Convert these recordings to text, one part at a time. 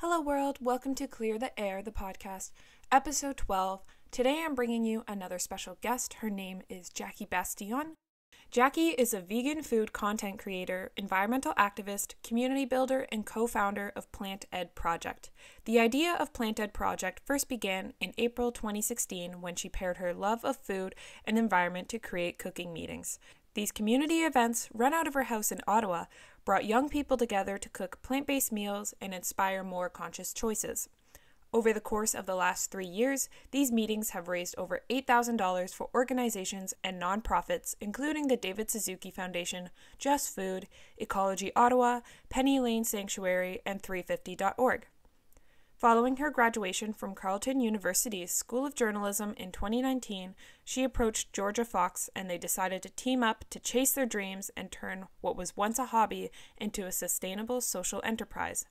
Hello world, welcome to Clear the Air, the podcast, episode 12. Today I'm bringing you another special guest. Her name is Jackie Bastianon. Jackie is a vegan food content creator, environmental activist, community builder, and co-founder of Plant Ed Project. The idea of Plant Ed Project first began in April 2016 when she paired her love of food and environment to create cooking meetings. These community events, run out of her house in Ottawa, brought young people together to cook plant-based meals and inspire more conscious choices. Over the course of the last 3 years, these meetings have raised over $8,000 for organizations and nonprofits, including the David Suzuki Foundation, Just Food, Ecology Ottawa, Penny Lane Sanctuary, and 350.org. Following her graduation from Carleton University's School of Journalism in 2019, she approached Georgia Fox and they decided to team up to chase their dreams and turn what was once a hobby into a sustainable social enterprise.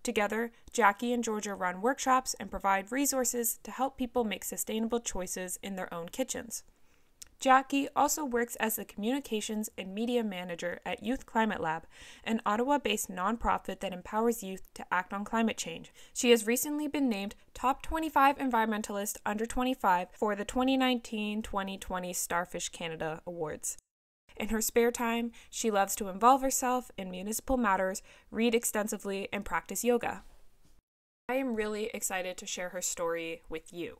Together, Jackie and Georgia run workshops and provide resources to help people make sustainable choices in their own kitchens. Jackie also works as the Communications and Media Manager at Youth Climate Lab, an Ottawa-based nonprofit that empowers youth to act on climate change. She has recently been named Top 25 Environmentalist Under 25 for the 2019-2020 Starfish Canada Awards. In her spare time, she loves to involve herself in municipal matters, read extensively, and practice yoga. I am really excited to share her story with you.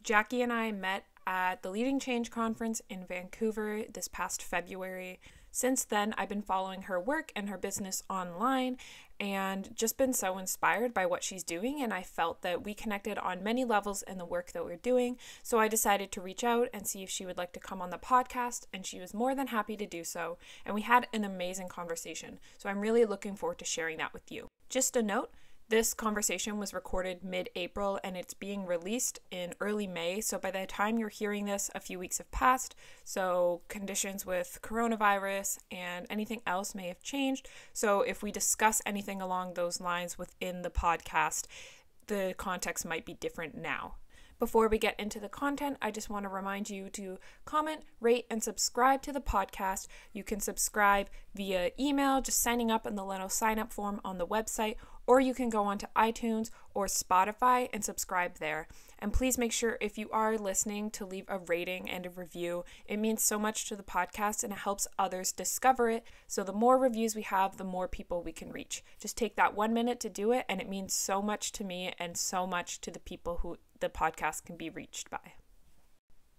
Jackie and I met at the Leading Change conference in Vancouver this past February. Since then, I've been following her work and her business online and just been so inspired by what she's doing, and I felt that we connected on many levels in the work that we're doing, so I decided to reach out and see if she would like to come on the podcast, and she was more than happy to do so, and we had an amazing conversation, so I'm really looking forward to sharing that with you. Just a note, this conversation was recorded mid-April and it's being released in early May, so by the time you're hearing this, a few weeks have passed, so conditions with coronavirus and anything else may have changed, so if we discuss anything along those lines within the podcast, the context might be different now. Before we get into the content, I just want to remind you to comment, rate, and subscribe to the podcast. You can subscribe via email, just signing up in the little sign-up form on the website, or you can go onto iTunes or Spotify and subscribe there. And please make sure, if you are listening, to leave a rating and a review. It means so much to the podcast and it helps others discover it. So the more reviews we have, the more people we can reach. Just take that 1 minute to do it, and it means so much to me and so much to the people who the podcast can be reached by.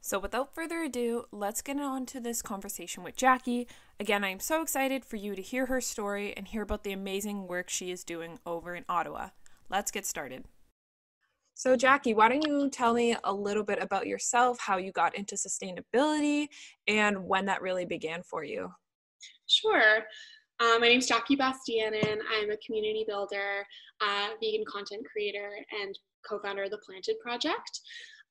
So without further ado, let's get on to this conversation with Jackie. Again, I am so excited for you to hear her story and hear about the amazing work she is doing over in Ottawa. Let's get started. So Jackie, why don't you tell me a little bit about yourself, how you got into sustainability, and when that really began for you? Sure. My name's Jackie Bastianon. I'm a community builder, vegan content creator, and co-founder of the Plant Ed Project.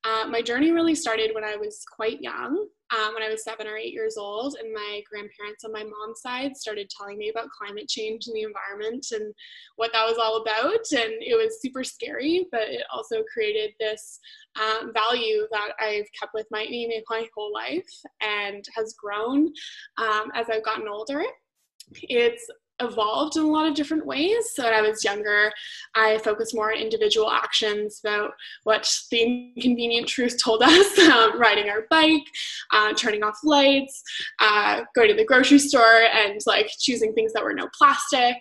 My journey really started when I was quite young, when I was 7 or 8 years old, and my grandparents on my mom's side started telling me about climate change and the environment and what that was all about, and it was super scary, but it also created this value that I've kept with me my whole life and has grown as I've gotten older. It's evolved in a lot of different ways. So when I was younger, I focused more on individual actions about what the inconvenient truth told us, riding our bike, turning off lights, going to the grocery store and choosing things that were no plastic.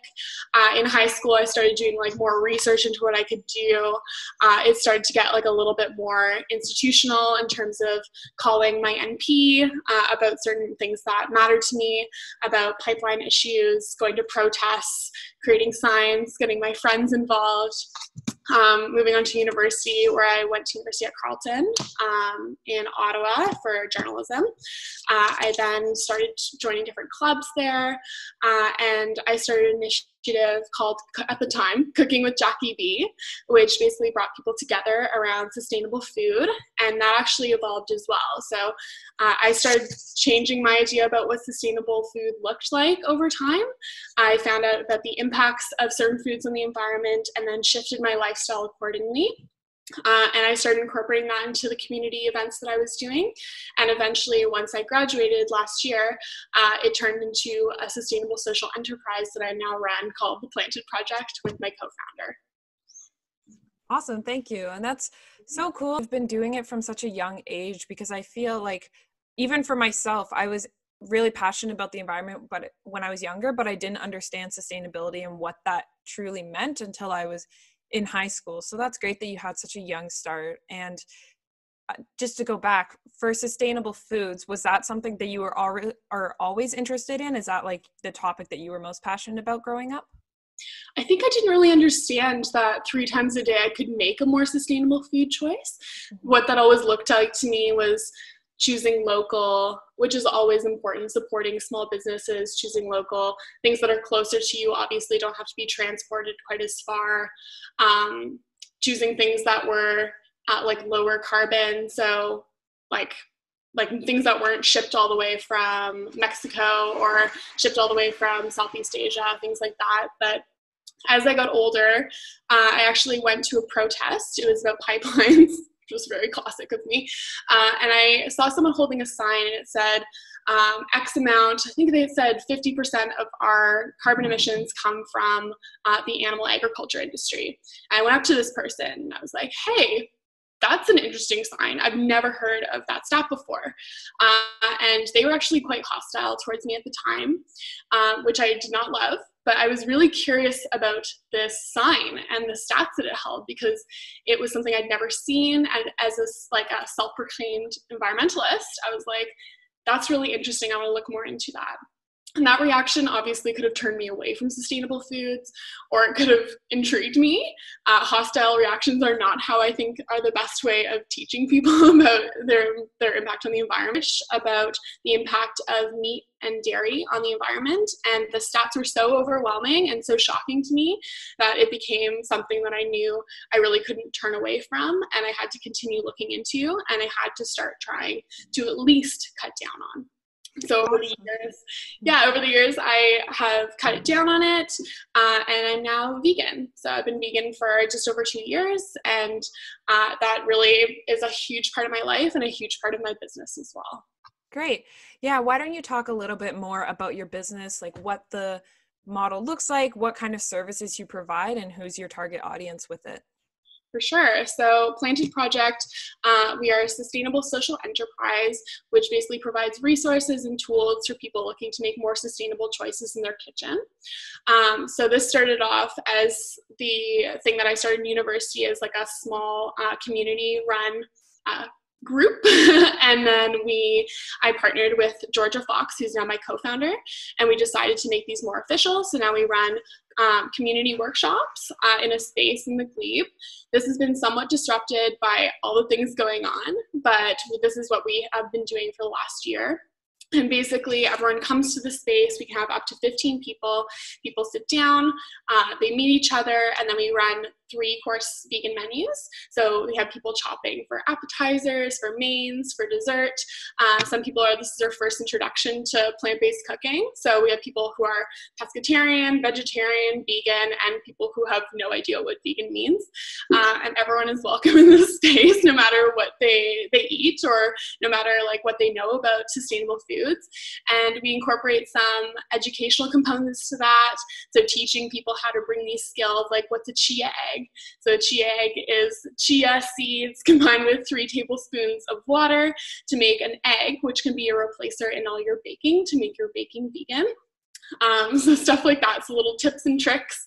In high school, I started doing more research into what I could do. It started to get a little bit more institutional in terms of calling my NP about certain things that mattered to me, about pipeline issues, going to protests, creating signs, getting my friends involved, moving on to university, where I went to university at Carleton in Ottawa for journalism. I then started joining different clubs there, and I started an initiative called, at the time, Cooking with Jackie B, which basically brought people together around sustainable food, and that actually evolved as well. So I started changing my idea about what sustainable food looked like over time. I found out about the impacts of certain foods on the environment and then shifted my lifestyle accordingly. And I started incorporating that into the community events that I was doing. And eventually, once I graduated last year, it turned into a sustainable social enterprise that I now run called the Plant Ed Project with my co-founder. Awesome. Thank you. And that's so cool. I've been doing it from such a young age because I feel like even for myself, I was really passionate about the environment, but when I was younger, but I didn't understand sustainability and what that truly meant until I was in high school. So that's great that you had such a young start. And just to go back, for sustainable foods, was that something that you were already are always interested in? Is that like the topic that you were most passionate about growing up? I think I didn't really understand that 3 times a day I could make a more sustainable food choice. What that always looked like to me was choosing local, which is always important, supporting small businesses, choosing local, things that are closer to you, obviously don't have to be transported quite as far, choosing things that were at like lower carbon, so like things that weren't shipped all the way from Mexico or shipped all the way from Southeast Asia, things like that. But as I got older, I actually went to a protest. It was about pipelines, which was very classic of me. And I saw someone holding a sign and it said, X amount, I think they said 50% of our carbon emissions come from the animal agriculture industry. And I went up to this person and I was like, hey, that's an interesting sign. I've never heard of that stat before. And they were actually quite hostile towards me at the time, which I did not love. But I was really curious about this sign and the stats that it held because it was something I'd never seen. And as a self-proclaimed environmentalist, I was like, that's really interesting. I want to look more into that. And that reaction obviously could have turned me away from sustainable foods, or it could have intrigued me. Hostile reactions are not how I think are the best way of teaching people about their impact on the environment, about the impact of meat and dairy on the environment. And the stats were so overwhelming and so shocking to me that it became something that I knew I really couldn't turn away from, and I had to continue looking into, and I had to start trying to at least cut down on. So over the years, I have cut it down on it, and I'm now vegan. So I've been vegan for just over 2 years, and that really is a huge part of my life and a huge part of my business as well. Great. Yeah. Why don't you talk a little bit more about your business, like what the model looks like, what kind of services you provide, and who's your target audience with it? For sure. So Planted Project, we are a sustainable social enterprise, which basically provides resources and tools for people looking to make more sustainable choices in their kitchen. So this started off as the thing that I started in university as like a small community-run group. And then I partnered with Georgia Fox, who's now my co-founder, and we decided to make these more official. So now we run community workshops in a space in the glebe. This has been somewhat disrupted by all the things going on, but this is what we have been doing for the last year. And basically everyone comes to the space. We can have up to 15 people. People sit down, they meet each other, and then we run 3-course vegan menus. So we have people chopping for appetizers, for mains, for dessert. Some people this is their first introduction to plant-based cooking. So we have people who are pescatarian, vegetarian, vegan, and people who have no idea what vegan means. And everyone is welcome in this space, no matter what they eat or no matter like what they know about sustainable foods. And we incorporate some educational components to that. So teaching people how to bring these skills, like what's a chia egg. So a chia egg is chia seeds combined with 3 tablespoons of water to make an egg, which can be a replacer in all your baking to make your baking vegan. So stuff like that, so little tips and tricks.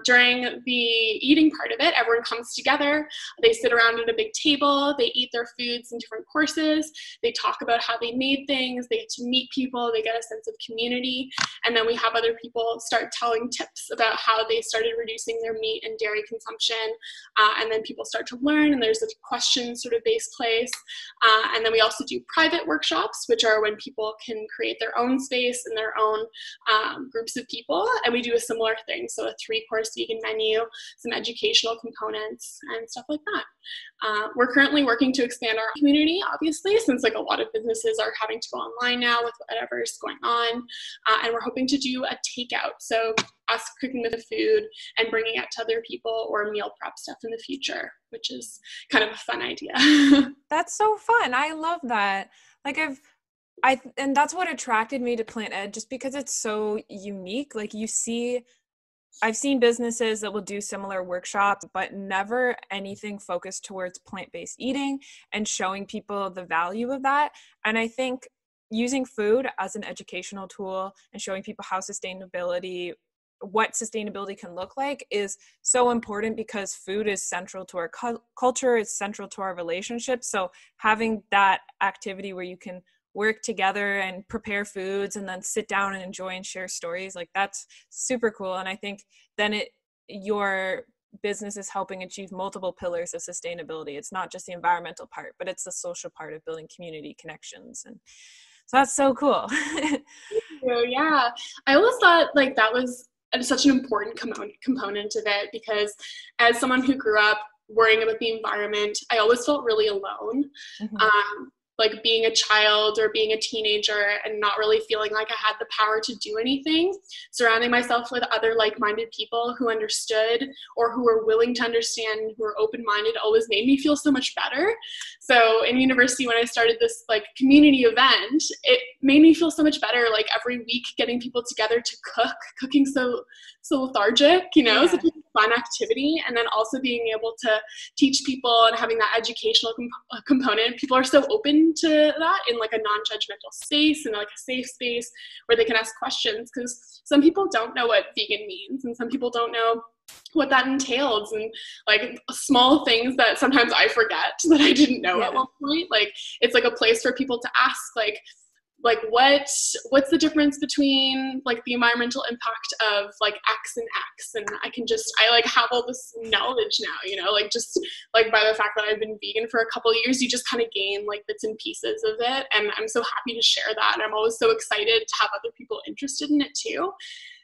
During the eating part of it, everyone comes together, they sit around at a big table, they eat their foods in different courses, they talk about how they made things, they get to meet people, they get a sense of community, and then we have other people start telling tips about how they started reducing their meat and dairy consumption, and then people start to learn, and there's a question sort of based place, and then we also do private workshops, which are when people can create their own space and their own groups of people, and we do a similar thing, so a 3-course vegan menu, some educational components, and stuff like that. We're currently working to expand our community, obviously, since like a lot of businesses are having to go online now with whatever's going on, and we're hoping to do a takeout, so us cooking with the food and bringing it to other people, or meal prep stuff in the future, which is kind of a fun idea. That's so fun. I love that. Like and that's what attracted me to Plant Ed, just because it's so unique. Like you see I've seen businesses that will do similar workshops, but never anything focused towards plant-based eating and showing people the value of that. And I think using food as an educational tool and showing people what sustainability can look like is so important, because food is central to our culture, it's central to our relationships. So having that activity where you can work together and prepare foods and then sit down and enjoy and share stories, like that's super cool. And I think then your business is helping achieve multiple pillars of sustainability. It's not just the environmental part, but it's the social part of building community connections. And so that's so cool. So, yeah, I always thought like that was such an important component of it, because as someone who grew up worrying about the environment, I always felt really alone. Mm-hmm. Like being a child or being a teenager and not really feeling like I had the power to do anything. Surrounding myself with other like-minded people who understood or who were willing to understand, who were open-minded, always made me feel so much better. So in university, when I started this like community event, it made me feel so much better. Like every week getting people together to cooking so lethargic, Yeah. such a fun activity. And then also being able to teach people and having that educational component. People are so open to that in like a non-judgmental space and like a safe space where they can ask questions, because some people don't know what vegan means and some people don't know what that entails, and like small things that sometimes I forget that I didn't know at one point. Like it's like a place for people to ask like what's the difference between like the environmental impact of like X and X, and I like have all this knowledge now, like just like by the fact that I've been vegan for a couple of years, you just kind of gain like bits and pieces of it, and I'm so happy to share that, and I'm always so excited to have other people interested in it too.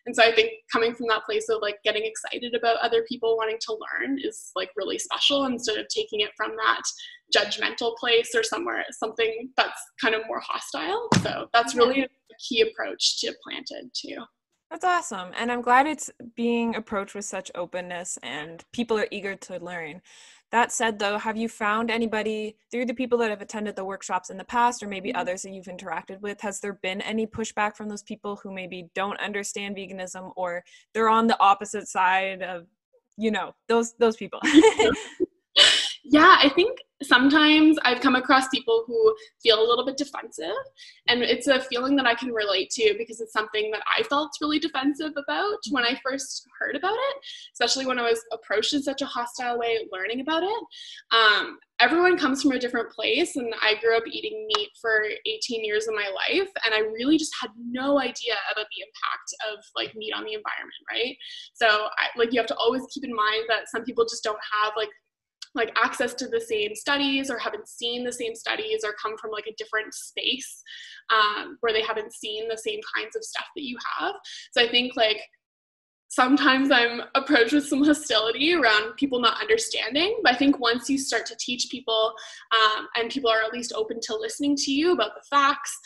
And so I think coming from that place of like getting excited about other people wanting to learn is like really special, instead of taking it from that judgmental place or something that's kind of more hostile. So that's really a key approach to Planted too. That's awesome. And I'm glad it's being approached with such openness and people are eager to learn. That said, though, have you found anybody through the people that have attended the workshops in the past, or maybe others that you've interacted with, has there been any pushback from those people who maybe don't understand veganism, or they're on the opposite side of, those people? Yeah, I think sometimes I've come across people who feel a little bit defensive, and it's a feeling that I can relate to because it's something that I felt really defensive about when I first heard about it, especially when I was approached in such a hostile way learning about it. Everyone comes from a different place, and I grew up eating meat for 18 years of my life, and I really just had no idea about the impact of like meat on the environment, right? So you have to always keep in mind that some people just don't have like access to the same studies, or haven't seen the same studies, or come from like a different space where they haven't seen the same kinds of stuff that you have. So I think like sometimes I'm approached with some hostility around people not understanding, but I think once you start to teach people and people are at least open to listening to you about the facts,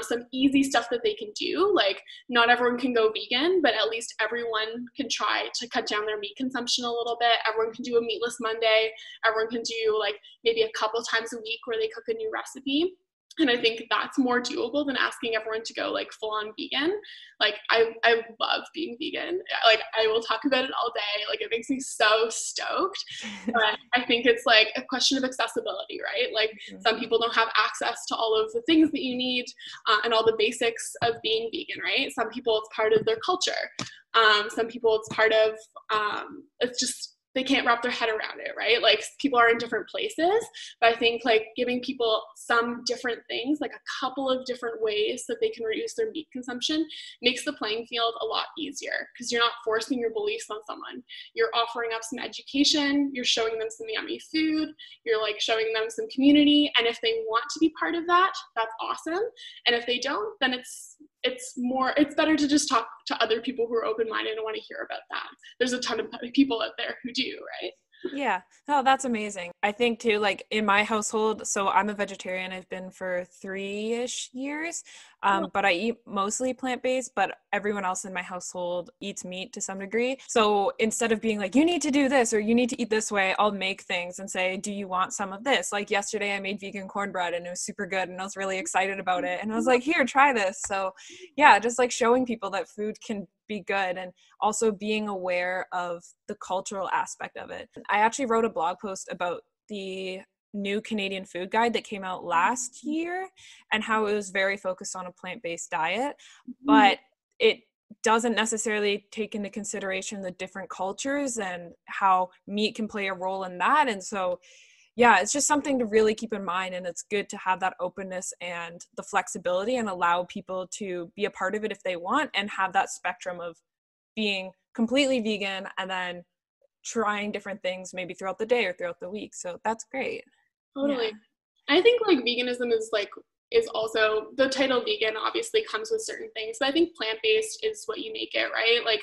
some easy stuff that they can do, like not everyone can go vegan, but at least everyone can try to cut down their meat consumption a little bit. Everyone can do a meatless Monday. Everyone can do like maybe a couple times a week where they cook a new recipe. And I think that's more doable than asking everyone to go like full on vegan. Like I love being vegan. Like I will talk about it all day. Like it makes me so stoked. But I think it's like a question of accessibility, right? Like some people don't have access to all of the things that you need and all the basics of being vegan, right? Some people it's part of their culture. Some people it's part of, it's just, they can't wrap their head around it, right? Like people are in different places, but I think like giving people some different things, like a couple of different ways that they can reduce their meat consumption, makes the playing field a lot easier, because you're not forcing your beliefs on someone. You're offering up some education, you're showing them some yummy food, you're like showing them some community, and if they want to be part of that, that's awesome. And if they don't, then it's better to just talk to other people who are open-minded and want to hear about that. There's a ton of people out there who do, right? Yeah. Oh, that's amazing. I think too, like in my household, so I'm a vegetarian. I've been for 3-ish years, but I eat mostly plant-based, but everyone else in my household eats meat to some degree. So instead of being like, you need to do this or you need to eat this way, I'll make things and say, do you want some of this? Like yesterday I made vegan cornbread and it was super good and I was really excited about it. And I was like, here, try this. So yeah, just like showing people that food can be good. And also being aware of the cultural aspect of it. I actually wrote a blog post about the new Canadian food guide that came out last year and how it was very focused on a plant-based diet, but it doesn't necessarily take into consideration the different cultures and how meat can play a role in that. And so, yeah, it's just something to really keep in mind. And it's good to have that openness and the flexibility and allow people to be a part of it if they want, and have that spectrum of being completely vegan and then trying different things maybe throughout the day or throughout the week. So that's great. Totally. Yeah. I think like veganism is also, the title vegan obviously comes with certain things, but I think plant-based is what you make it, right? Like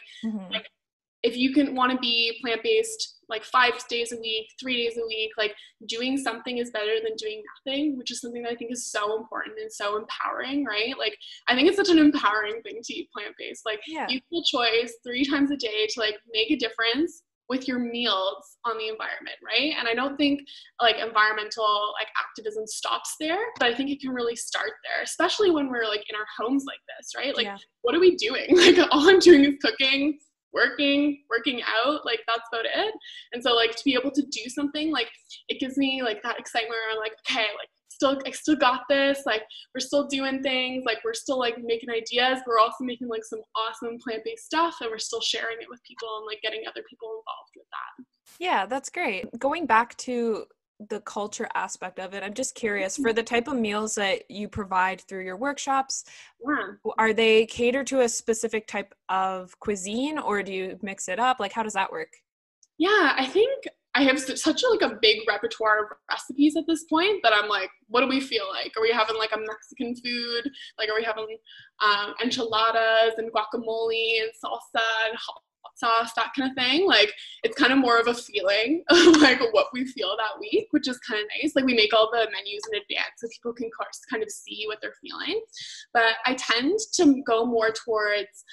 if you can want to be plant-based like 5 days a week, 3 days a week, like doing something is better than doing nothing, which is something that I think is so important and so empowering, right? Like I think it's such an empowering thing to eat plant-based. Like you have the choice 3 times a day to like make a difference with your meals on the environment, right? And I don't think like environmental like activism stops there, but I think it can really start there, especially when we're like in our homes like this, right? Like what are we doing? Like all I'm doing is cooking, working out, like that's about it. And so like to be able to do something, like it gives me like that excitement where I'm like, okay, like I still got this, like we're still doing things, like we're still like making ideas, we're also making like some awesome plant-based stuff, and we're still sharing it with people and like getting other people involved with that. Yeah, that's great. Going back to the culture aspect of it, I'm just curious, for the type of meals that you provide through your workshops, are they catered to a specific type of cuisine, or do you mix it up? Like, how does that work? Yeah, I think I have such a big repertoire of recipes at this point that I'm like, what do we feel like? Are we having like a Mexican food? Like, are we having enchiladas and guacamole and salsa and hot sauce, that kind of thing? Like, it's kind of more of a feeling of like what we feel that week, which is kind of nice. Like, we make all the menus in advance so people can kind of see what they're feeling. But I tend to go more towards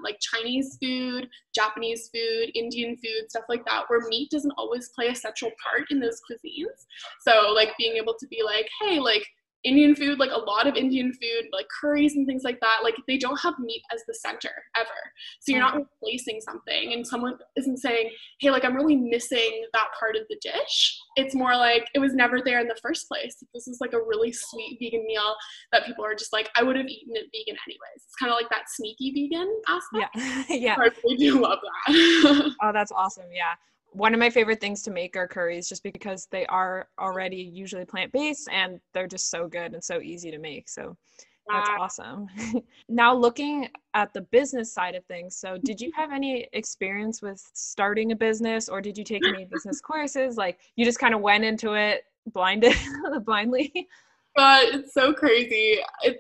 like Chinese food, Japanese food, Indian food, stuff like that, where meat doesn't always play a central part in those cuisines. So like being able to be like, hey, like Indian food, like a lot of Indian food, like curries and things like that, like they don't have meat as the center ever. So you're not replacing something and someone isn't saying, hey, like I'm really missing that part of the dish. It's more like it was never there in the first place. This is like a really sweet vegan meal that people are just like, I would have eaten it vegan anyways. It's kind of like that sneaky vegan aspect. Yeah. So I really do love that. Oh, that's awesome. Yeah. One of my favorite things to make are curries, just because they are already usually plant-based and they're just so good and so easy to make. So that's awesome. Now looking at the business side of things, so did you have any experience with starting a business, or did you take any business courses? Like you just kind of went into it blindly? But it's so crazy.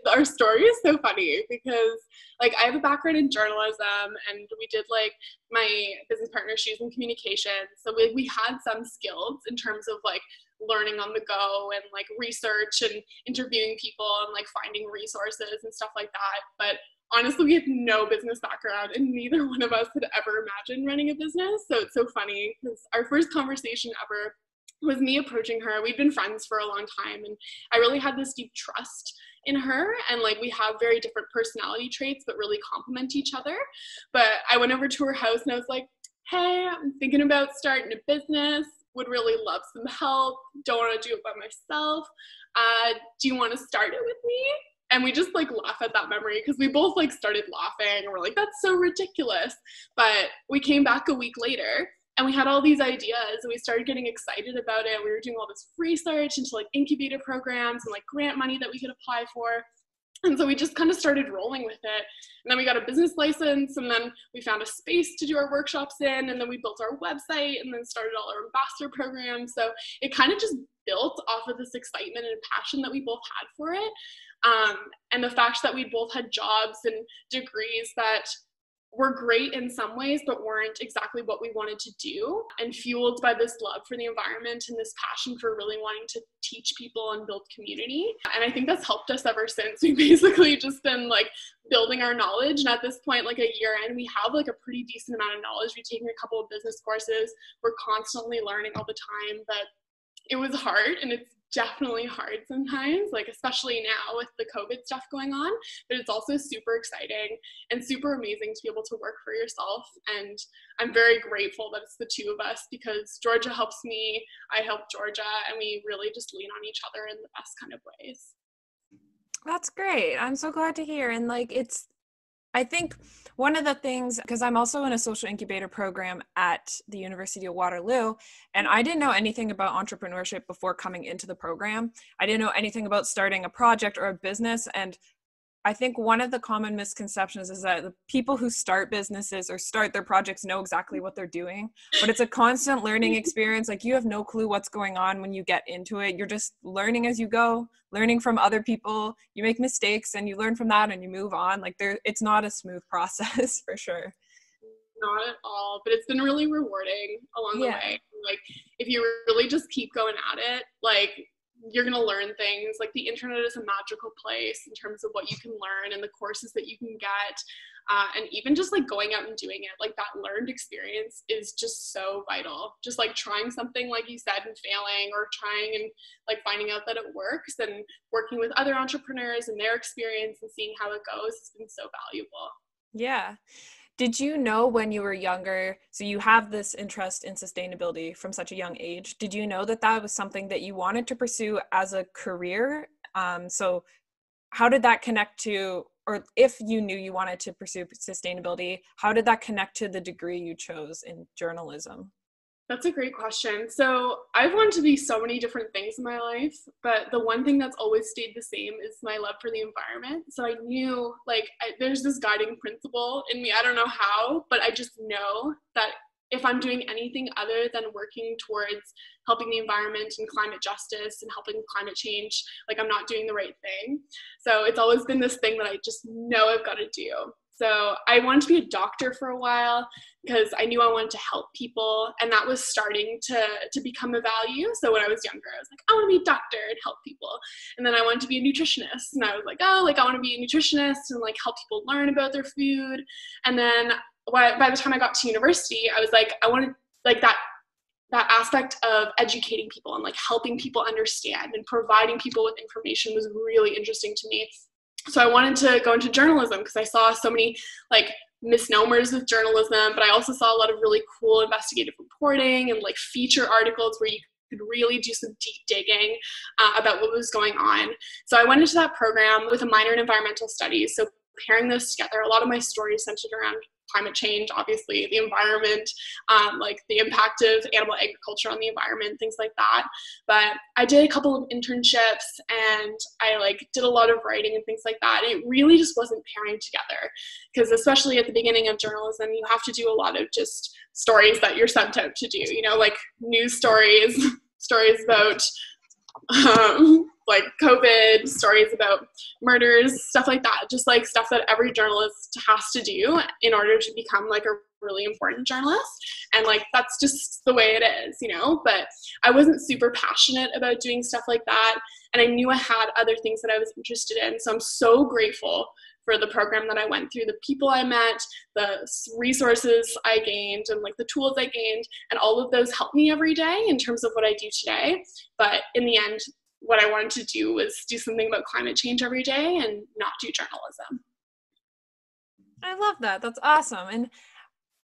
Our story is so funny because like I have a background in journalism, and we did like my business partner, she was in communication. So we had some skills in terms of like learning on the go and like research and interviewing people and like finding resources and stuff like that. But honestly, we had no business background, and neither one of us had ever imagined running a business. So it's so funny because our first conversation ever was me approaching her. We'd been friends for a long time, and I really had this deep trust in her, and like we have very different personality traits but really complement each other. But I went over to her house and I was like, hey, I'm thinking about starting a business, would really love some help, don't want to do it by myself. Do you want to start it with me? And we just like laugh at that memory because we both like started laughing and we're like, that's so ridiculous. But we came back a week later and we had all these ideas and we started getting excited about it. We were doing all this research into like incubator programs and like grant money that we could apply for. And so we just kind of started rolling with it. And then we got a business license, and then we found a space to do our workshops in, and then we built our website and then started all our ambassador programs. So it kind of just built off of this excitement and passion that we both had for it. And the fact that we both had jobs and degrees that were great in some ways, but weren't exactly what we wanted to do, and fueled by this love for the environment and this passion for really wanting to teach people and build community. And I think that's helped us ever since. We've basically just been like building our knowledge. And at this point, like a year in, we have like a pretty decent amount of knowledge. We've taken a couple of business courses. We're constantly learning all the time, but it was hard and it's definitely hard sometimes, like especially now with the COVID stuff going on, but it's also super exciting and super amazing to be able to work for yourself. And I'm very grateful that it's the two of us, because Georgia helps me, I help Georgia, and we really just lean on each other in the best kind of ways. That's great. I'm so glad to hear. And like, I think one of the things, because I'm also in a social incubator program at the University of Waterloo, and I didn't know anything about entrepreneurship before coming into the program. I didn't know anything about starting a project or a business. And I think one of the common misconceptions is that the people who start businesses or start their projects know exactly what they're doing, but it's a constant learning experience. Like, you have no clue what's going on when you get into it. You're just learning as you go, learning from other people. You make mistakes and you learn from that and you move on. Like, it's not a smooth process for sure. Not at all, but it's been really rewarding along the way. Like, if you really just keep going at it, like, you're going to learn things. Like, the internet is a magical place in terms of what you can learn and the courses that you can get. And even just like going out and doing it, like that learned experience is just so vital. Just like trying something, like you said, and failing, or trying and like finding out that it works, and working with other entrepreneurs and their experience and seeing how it goes has been so valuable. Yeah. Did you know when you were younger, so you have this interest in sustainability from such a young age, did you know that that was something that you wanted to pursue as a career? So how did that connect to, or if you knew you wanted to pursue sustainability, how did that connect to the degree you chose in journalism? That's a great question. So I've wanted to be so many different things in my life, but the one thing that's always stayed the same is my love for the environment. So I knew, like, there's this guiding principle in me. I don't know how, but I just know that if I'm doing anything other than working towards helping the environment and climate justice and helping climate change, like, I'm not doing the right thing. So it's always been this thing that I just know I've got to do. So I wanted to be a doctor for a while because I knew I wanted to help people, and that was starting to become a value. So when I was younger, I was like, I want to be a doctor and help people. And then I wanted to be a nutritionist, and I was like, oh, like, I want to be a nutritionist and like help people learn about their food. And then by the time I got to university, I was like, I wanted like that aspect of educating people and like helping people understand and providing people with information was really interesting to me. So I wanted to go into journalism because I saw so many like misnomers with journalism, but I also saw a lot of really cool investigative reporting and like feature articles where you could really do some deep digging about what was going on. So I went into that program with a minor in environmental studies. So pairing those together, a lot of my stories centered around climate change, obviously, the environment, like the impact of animal agriculture on the environment, things like that. But I did a couple of internships and I like did a lot of writing and things like that. It really just wasn't pairing together because especially at the beginning of journalism, you have to do a lot of just stories that you're sent out to do, you know, like news stories, stories about like COVID, stories about murders, stuff like that. Just like stuff that every journalist has to do in order to become like a really important journalist. And like, that's just the way it is, you know, but I wasn't super passionate about doing stuff like that. And I knew I had other things that I was interested in. So I'm so grateful for the program that I went through, the people I met, the resources I gained, and like the tools I gained, and all of those help me every day in terms of what I do today. But in the end, what I wanted to do was do something about climate change every day and not do journalism. I love that. That's awesome. And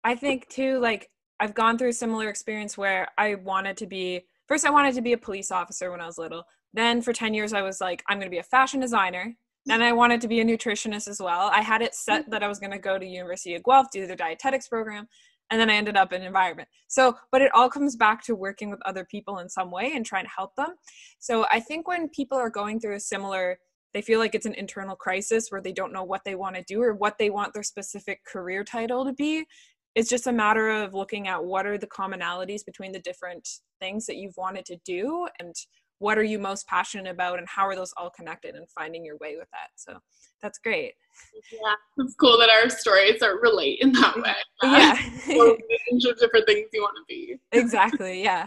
I think too, like, I've gone through a similar experience where I wanted to be a police officer when I was little. Then for 10 years, I was like, I'm going to be a fashion designer. Then I wanted to be a nutritionist as well. I had it set that I was going to go to University of Guelph, do the dietetics program, and then I ended up in environment. So, but it all comes back to working with other people in some way and trying to help them. So I think when people are going through they feel like it's an internal crisis where they don't know what they want to do or what they want their specific career title to be. It's just a matter of looking at what are the commonalities between the different things that you've wanted to do and what are you most passionate about and how are those all connected and finding your way with that. So that's great. Yeah, it's cool that our stories are relate in that way. Yeah. Or range of different things you want to be. Exactly, yeah.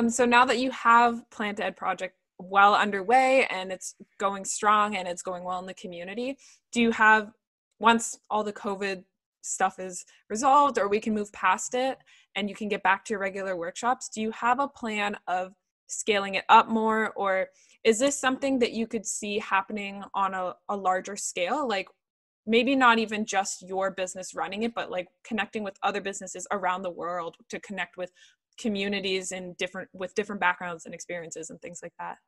So now that you have Plant Ed Project well underway and it's going strong and it's going well in the community, do you have, once all the COVID stuff is resolved or we can move past it and you can get back to your regular workshops, do you have a plan of scaling it up more? Or is this something that you could see happening on a larger scale? Like maybe not even just your business running it, but like connecting with other businesses around the world to connect with communities and with different backgrounds and experiences and things like that.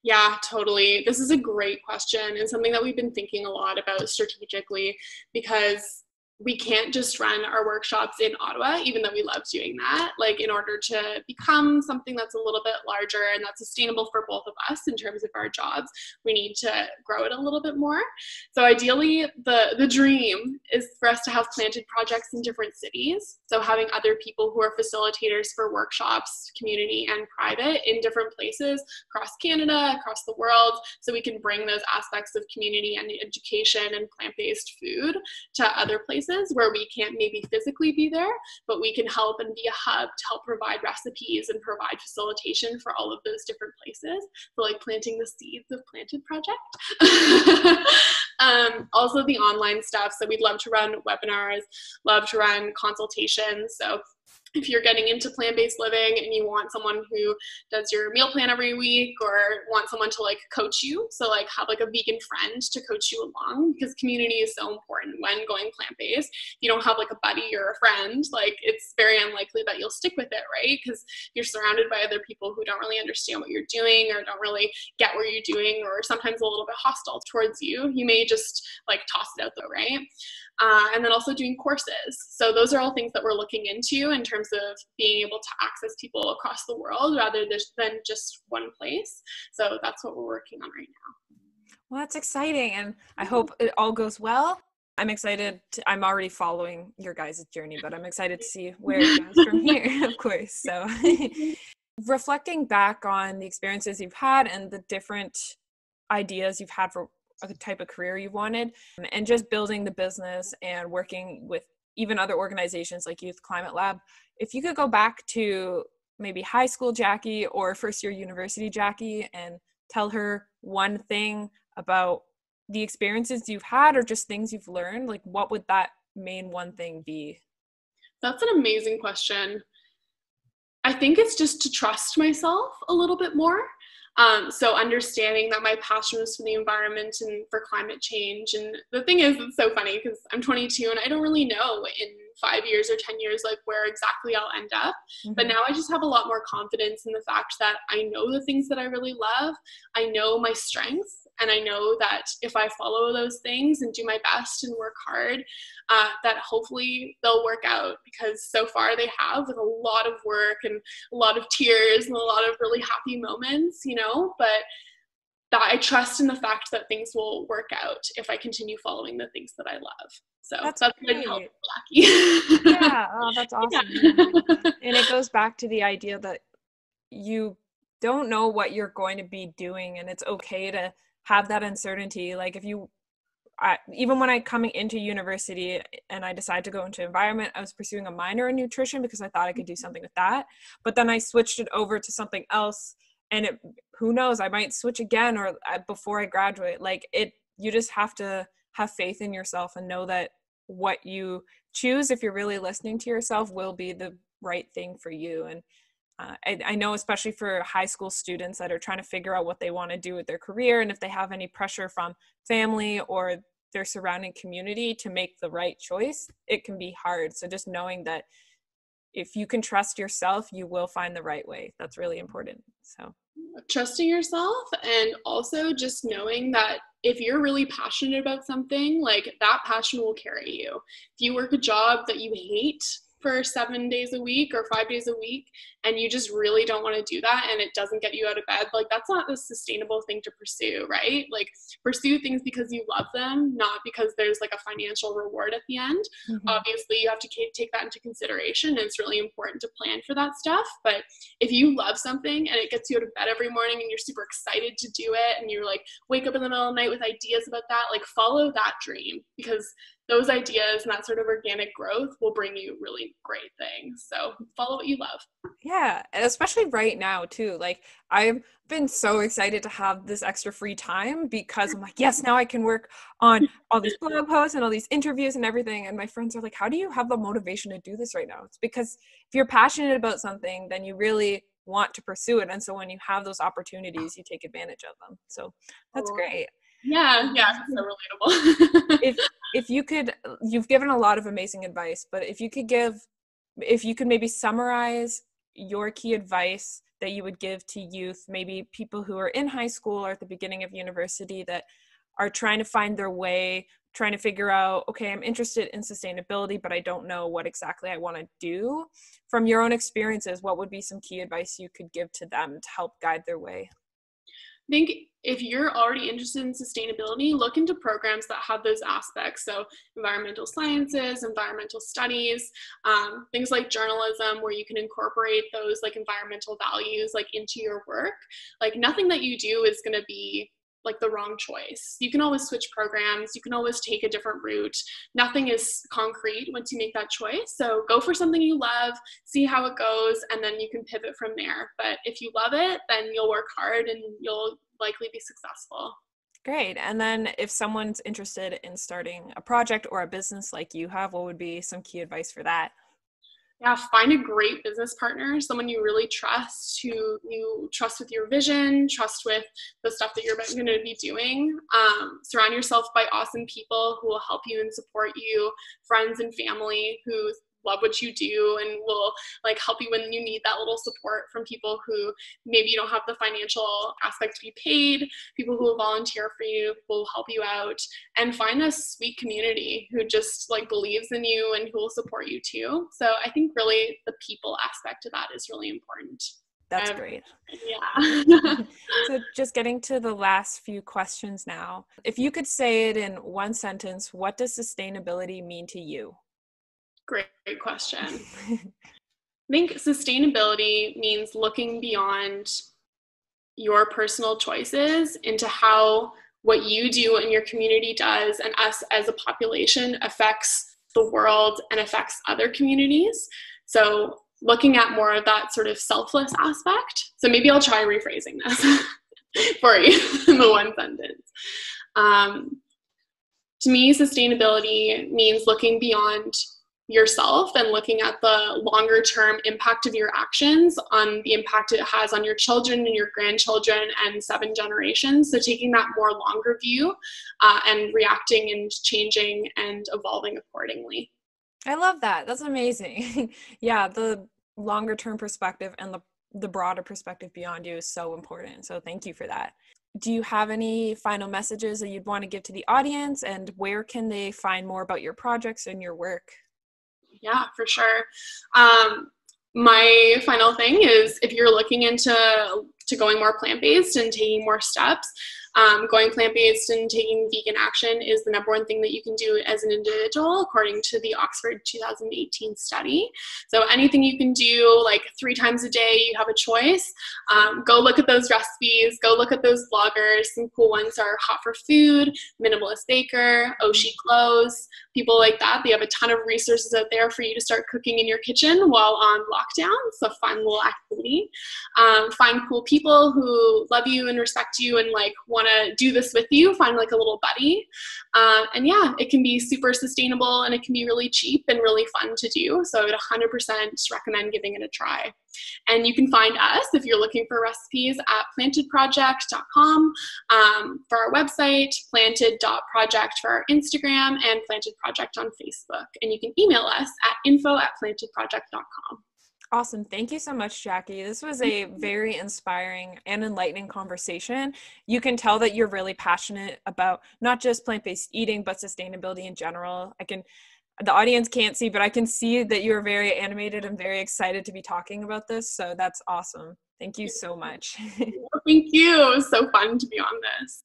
Yeah, totally. This is a great question and something that we've been thinking a lot about strategically, because we can't just run our workshops in Ottawa, even though we love doing that. Like, in order to become something that's a little bit larger and that's sustainable for both of us in terms of our jobs, we need to grow it a little bit more. So ideally, the dream is for us to have planted projects in different cities. So having other people who are facilitators for workshops, community and private, in different places across Canada, across the world, so we can bring those aspects of community and education and plant-based food to other places where we can't maybe physically be there, but we can help and be a hub to help provide recipes and provide facilitation for all of those different places. So like planting the seeds of Planted Project. Also the online stuff. So we'd love to run webinars, love to run consultations. So if you're getting into plant-based living and you want someone who does your meal plan every week, or want someone to like coach you, so like have like a vegan friend to coach you along, because community is so important when going plant-based. If you don't have like a buddy or a friend, like it's very unlikely that you'll stick with it, right? Because you're surrounded by other people who don't really understand what you're doing or don't really get what you're doing, or sometimes a little bit hostile towards you. You may just like toss it out though, right? And then also doing courses. So those are all things that we're looking into in terms of being able to access people across the world rather than just one place. So that's what we're working on right now. Well, that's exciting. And I hope it all goes well. I'm excited. I'm already following your guys' journey, but I'm excited to see where it goes from here, of course. So reflecting back on the experiences you've had and the different ideas you've had for a type of career you wanted, and just building the business and working with even other organizations like Youth Climate Lab, if you could go back to maybe high school Jackie or first year university Jackie and tell her one thing about the experiences you've had or just things you've learned, like what would that main one thing be? That's an amazing question. I think it's just to trust myself a little bit more. So understanding that my passion was for the environment and for climate change. And the thing is, it's so funny because I'm 22 and I don't really know in 5 years or 10 years, like where exactly I'll end up. Mm-hmm. But now I just have a lot more confidence in the fact that I know the things that I really love. I know my strengths. And I know that if I follow those things and do my best and work hard, that hopefully they'll work out, because so far they have, with a lot of work and a lot of tears and a lot of really happy moments, you know, but that I trust in the fact that things will work out if I continue following the things that I love. So that's what I'd help Jackie. Yeah, oh, that's awesome. Yeah. And it goes back to the idea that you don't know what you're going to be doing, and it's okay to have that uncertainty. Like if you, even when I coming into university and I decided to go into environment, I was pursuing a minor in nutrition because I thought I could do something with that. But then I switched it over to something else, and who knows, I might switch again or before I graduate. Like you just have to have faith in yourself and know that what you choose, if you're really listening to yourself, will be the right thing for you. And I know, especially for high school students that are trying to figure out what they want to do with their career, and if they have any pressure from family or their surrounding community to make the right choice, it can be hard. So just knowing that if you can trust yourself, you will find the right way. That's really important. So trusting yourself, and also just knowing that if you're really passionate about something, like that passion will carry you. If you work a job that you hate for 7 days a week or 5 days a week, and you just really don't want to do that, and it doesn't get you out of bed, like that's not a sustainable thing to pursue, right? Like pursue things because you love them, not because there's like a financial reward at the end. Mm-hmm. Obviously you have to take that into consideration, and it's really important to plan for that stuff. But if you love something and it gets you out of bed every morning and you're super excited to do it, and you're like wake up in the middle of the night with ideas about that, like follow that dream, because those ideas and that sort of organic growth will bring you really great things. So follow what you love. Yeah, and especially right now too. Like I've been so excited to have this extra free time because I'm like, yes, now I can work on all these blog posts and all these interviews and everything. And my friends are like, how do you have the motivation to do this right now? It's because if you're passionate about something, then you really want to pursue it. And so when you have those opportunities, you take advantage of them. So that's great. Yeah, that's so relatable. If you could, you've given a lot of amazing advice, but if you could maybe summarize your key advice that you would give to youth, maybe people who are in high school or at the beginning of university that are trying to find their way, trying to figure out, okay, I'm interested in sustainability, but I don't know what exactly I want to do. From your own experiences, what would be some key advice you could give to them to help guide their way? I think if you're already interested in sustainability, look into programs that have those aspects. So environmental sciences, environmental studies, things like journalism, where you can incorporate those like environmental values like into your work. Like nothing that you do is going to be like the wrong choice. You can always switch programs. You can always take a different route. Nothing is concrete once you make that choice. So go for something you love, see how it goes, and then you can pivot from there. But if you love it, then you'll work hard and you'll likely be successful. Great. And then if someone's interested in starting a project or a business like you have, what would be some key advice for that? Yeah, find a great business partner, someone you really trust, who you trust with your vision, trust with the stuff that you're going to be doing. Surround yourself by awesome people who will help you and support you, friends and family who love what you do and will like help you when you need that little support from people who maybe you don't have the financial aspect to be paid, people who will volunteer for you, will help you out, and find a sweet community who just like believes in you and who will support you too. So I think really the people aspect of that is really important. That's great. Yeah. So just getting to the last few questions now. If you could say it in one sentence, what does sustainability mean to you? Great question. I think sustainability means looking beyond your personal choices into how what you do and your community does and us as a population affects the world and affects other communities. So looking at more of that sort of selfless aspect. So maybe I'll try rephrasing this for you in the one sentence. To me, sustainability means looking beyond yourself and looking at the longer term impact of your actions on the impact it has on your children and your grandchildren and 7 generations. So taking that more longer view and reacting and changing and evolving accordingly. I love that. That's amazing. Yeah, the longer term perspective and the broader perspective beyond you is so important. So thank you for that. Do you have any final messages that you'd want to give to the audience, and where can they find more about your projects and your work? Yeah, for sure. My final thing is if you're looking into going more plant-based and taking more steps, going plant-based and taking vegan action is the number one thing that you can do as an individual, according to the Oxford 2018 study. So anything you can do, like 3 times a day, you have a choice. Go look at those recipes. Go look at those bloggers. Some cool ones are Hot for Food, Minimalist Baker, Oshi Clothes, people like that. They have a ton of resources out there for you to start cooking in your kitchen while on lockdown. So fun little activity. Find cool people who love you and respect you and like want to do this with you. Find like a little buddy. And yeah, it can be super sustainable and it can be really cheap and really fun to do. So I would 100% recommend giving it a try. And you can find us if you're looking for recipes at plantedproject.com for our website, planted.project for our Instagram, and Planted Project on Facebook. And you can email us at info@plantedproject.com. Awesome. Thank you so much, Jackie. This was a very inspiring and enlightening conversation. You can tell that you're really passionate about not just plant-based eating, but sustainability in general. The audience can't see, but I can see that you're very animated and very excited to be talking about this. So that's awesome. Thank you so much. Thank you. It was so fun to be on this.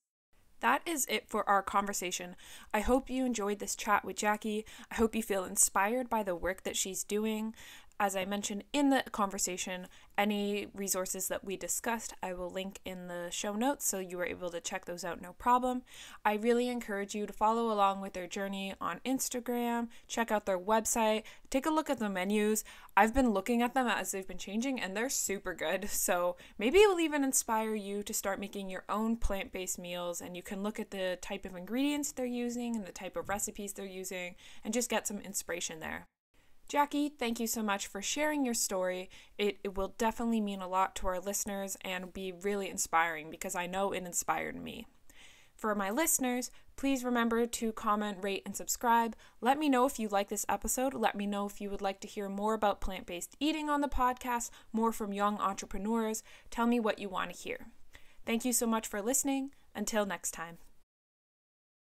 That is it for our conversation. I hope you enjoyed this chat with Jackie. I hope you feel inspired by the work that she's doing. As I mentioned in the conversation, any resources that we discussed, I will link in the show notes so you are able to check those out no problem. I really encourage you to follow along with their journey on Instagram, check out their website, take a look at the menus. I've been looking at them as they've been changing and they're super good. So maybe it will even inspire you to start making your own plant-based meals, and you can look at the type of ingredients they're using and the type of recipes they're using and just get some inspiration there. Jackie, thank you so much for sharing your story. It will definitely mean a lot to our listeners and be really inspiring because I know it inspired me. For my listeners, please remember to comment, rate, and subscribe. Let me know if you like this episode. Let me know if you would like to hear more about plant-based eating on the podcast, more from young entrepreneurs. Tell me what you want to hear. Thank you so much for listening. Until next time.